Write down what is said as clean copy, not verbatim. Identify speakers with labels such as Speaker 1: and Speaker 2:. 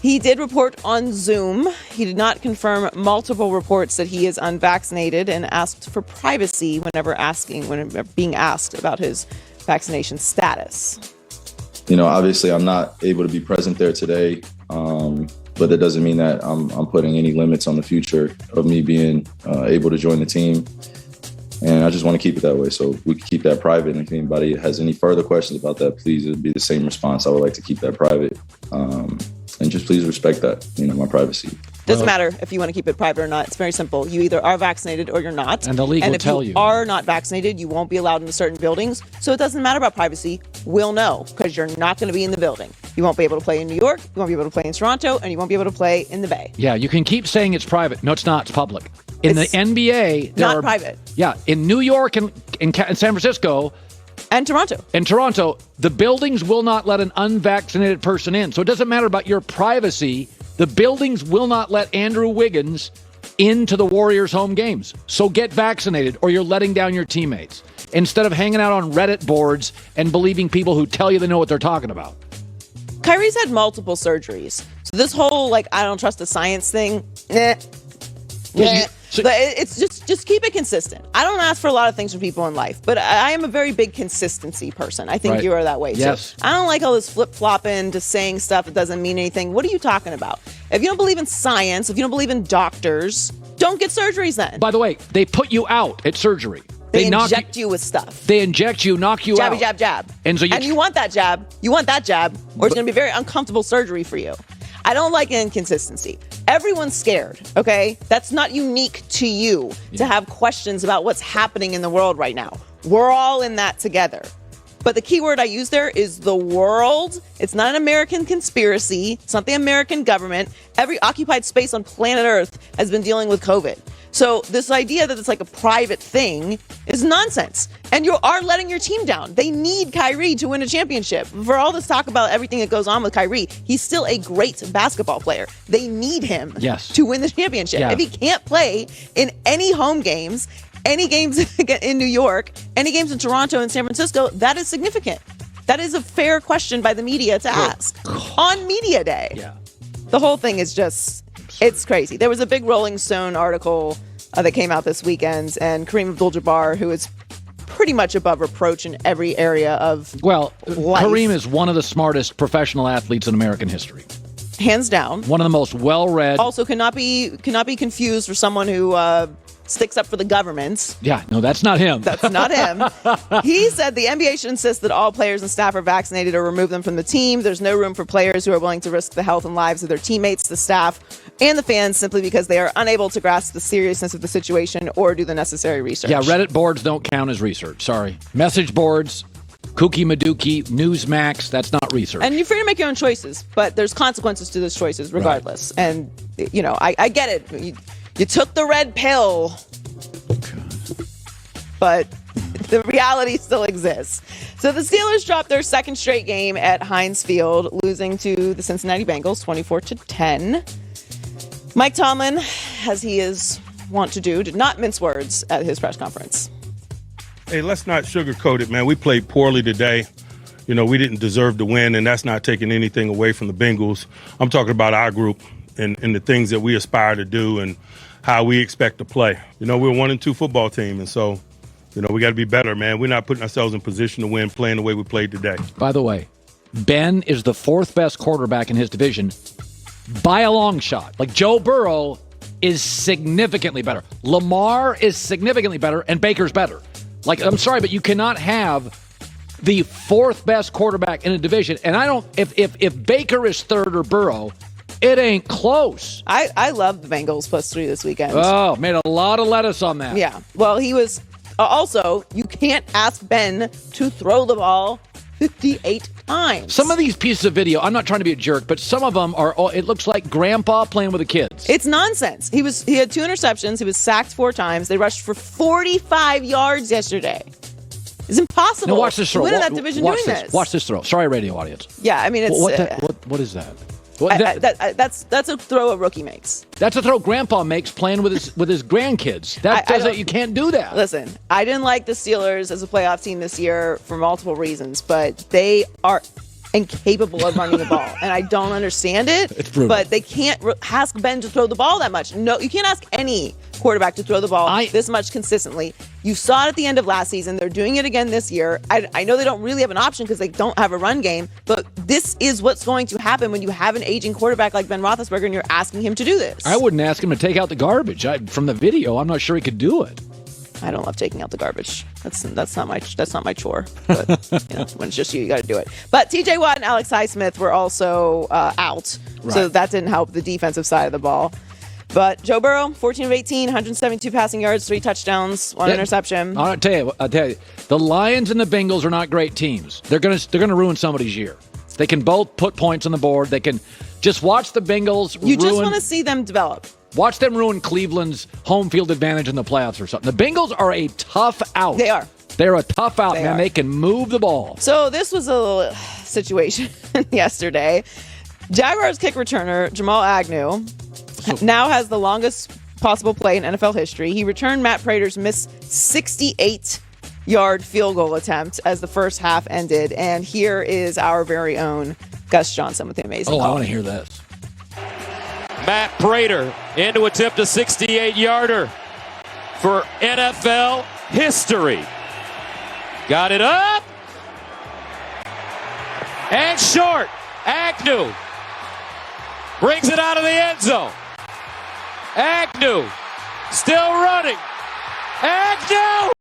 Speaker 1: He did report on Zoom. He did not confirm multiple reports that he is unvaccinated and asked for privacy whenever being asked about his vaccination status.
Speaker 2: Obviously I'm not able to be present there today, but that doesn't mean that I'm putting any limits on the future of me being able to join the team. And I just want to keep it that way. So we can keep that private. And if anybody has any further questions about that, please, it'd be the same response. I would like to keep that private. And just please respect that, my privacy.
Speaker 1: Doesn't matter if you want to keep it private or not. It's very simple. You either are vaccinated or you're not.
Speaker 3: And the league will tell you.
Speaker 1: And if you are not vaccinated, you won't be allowed into certain buildings. So it doesn't matter about privacy. We'll know because you're not going to be in the building. You won't be able to play in New York. You won't be able to play in Toronto. And you won't be able to play in the Bay.
Speaker 3: Yeah, you can keep saying it's private. No, it's not. It's public. In the NBA,
Speaker 1: not private.
Speaker 3: Yeah, in New York and in San Francisco.
Speaker 1: And Toronto.
Speaker 3: In Toronto, the buildings will not let an unvaccinated person in. So it doesn't matter about your privacy. The buildings will not let Andrew Wiggins into the Warriors' home games. So get vaccinated or you're letting down your teammates. Instead of hanging out on Reddit boards and believing people who tell you they know what they're talking about.
Speaker 1: Kyrie's had multiple surgeries. So this whole, I don't trust the science thing, it's just keep it consistent. I don't ask for a lot of things from people in life, but I am a very big consistency person. I think you are that way too.
Speaker 3: Yes.
Speaker 1: I don't like all this flip-flopping, just saying stuff that doesn't mean anything. What are you talking about? If you don't believe in science, if you don't believe in doctors, don't get surgeries then.
Speaker 3: By the way, they put you out at surgery.
Speaker 1: They inject you with stuff.
Speaker 3: They inject you, knock you out.
Speaker 1: Jabby, jab, jab.
Speaker 3: And you
Speaker 1: want that jab. You want that jab, or it's going to be very uncomfortable surgery for you. I don't like inconsistency. Everyone's scared, okay? That's not unique to you to have questions about what's happening in the world right now. We're all in that together. But the key word I use there is the world. It's not an American conspiracy. It's not the American government. Every occupied space on planet Earth has been dealing with COVID. So this idea that it's like a private thing is nonsense. And you are letting your team down. They need Kyrie to win a championship. For all this talk about everything that goes on with Kyrie, he's still a great basketball player. They need him to win the championship. Yeah. If he can't play in any home games, any games in New York, any games in Toronto and San Francisco, that is significant. That is a fair question by the media to ask on media day.
Speaker 3: Yeah.
Speaker 1: The whole thing is it's crazy. There was a big Rolling Stone article that came out this weekend, and Kareem Abdul-Jabbar, who is pretty much above reproach in every area of life.
Speaker 3: Kareem is one of the smartest professional athletes in American history.
Speaker 1: Hands down.
Speaker 3: One of the most well-read.
Speaker 1: Also cannot be confused for someone who sticks up for the government.
Speaker 3: Yeah, no, that's not him.
Speaker 1: That's not him. He said the NBA should insist that all players and staff are vaccinated or remove them from the team. There's no room for players who are willing to risk the health and lives of their teammates, the staff, and the fans simply because they are unable to grasp the seriousness of the situation or do the necessary research.
Speaker 3: Yeah, Reddit boards don't count as research. Sorry. Message boards, Kooky Maduki, Newsmax, that's not research.
Speaker 1: And you're free to make your own choices, but there's consequences to those choices regardless. Right. And, I get it. You took the red pill, but the reality still exists. So the Steelers dropped their second straight game at Heinz Field, losing to the Cincinnati Bengals 24-10. Mike Tomlin, as he is wont to do, did not mince words at his press conference.
Speaker 4: Hey, let's not sugarcoat it, man. We played poorly today. We didn't deserve to win, and that's not taking anything away from the Bengals. I'm talking about our group and the things that we aspire to do and how we expect to play. We're a 1-2 football team, and so, we got to be better, man. We're not putting ourselves in position to win playing the way we played today.
Speaker 3: By the way, Ben is the fourth best quarterback in his division by a long shot. Like Joe Burrow is significantly better. Lamar is significantly better, and Baker's better. I'm sorry, but you cannot have the fourth best quarterback in a division. And if Baker is third or Burrow, it ain't close.
Speaker 1: I love the Bengals +3 this weekend.
Speaker 3: Oh, made a lot of lettuce on that.
Speaker 1: Yeah. Well, he was also, you can't ask Ben to throw the ball 58 times.
Speaker 3: Some of these pieces of video, I'm not trying to be a jerk, but some of them it looks like grandpa playing with the kids.
Speaker 1: It's nonsense. He had 2 interceptions. He was sacked 4 times. They rushed for 45 yards yesterday. It's impossible.
Speaker 3: Now watch this throw.
Speaker 1: To win in that division doing this.
Speaker 3: Watch this throw. Sorry, radio audience.
Speaker 1: Yeah, I mean, it's...
Speaker 3: What is that?
Speaker 1: That's a throw a rookie makes.
Speaker 3: That's a throw Grandpa makes playing with his grandkids. You can't do that.
Speaker 1: Listen, I didn't like the Steelers as a playoff team this year for multiple reasons, but they are and capable of running the ball. And I don't understand it, but they can't ask Ben to throw the ball that much. No, you can't ask any quarterback to throw the ball this much consistently. You saw it at the end of last season. They're doing it again this year. I know they don't really have an option because they don't have a run game, but this is what's going to happen when you have an aging quarterback like Ben Roethlisberger and you're asking him to do this.
Speaker 3: I wouldn't ask him to take out the garbage. From the video, I'm not sure he could do it.
Speaker 1: I don't love taking out the garbage. That's not my chore. But when it's just you got to do it. But T.J. Watt and Alex Highsmith were also out, so that didn't help the defensive side of the ball. But Joe Burrow, 14 of 18, 172 passing yards, 3 touchdowns, 1 interception.
Speaker 3: I'll tell you, the Lions and the Bengals are not great teams. They're gonna ruin somebody's year. They can both put points on the board. They can just watch the Bengals.
Speaker 1: You just want to see them develop.
Speaker 3: Watch them ruin Cleveland's home field advantage in the playoffs or something. The Bengals are a tough out.
Speaker 1: They are.
Speaker 3: They're a tough out, man. They can move the ball.
Speaker 1: So this was a situation yesterday. Jaguars kick returner Jamal Agnew now has the longest possible play in NFL history. He returned Matt Prater's missed 68-yard field goal attempt as the first half ended. And here is our very own Gus Johnson with the amazing call.
Speaker 3: I want to hear this.
Speaker 5: Matt Prater in to attempt a 68-yarder for NFL history. Got it up. And short. Agnew brings it out of the end zone. Agnew still running. Agnew!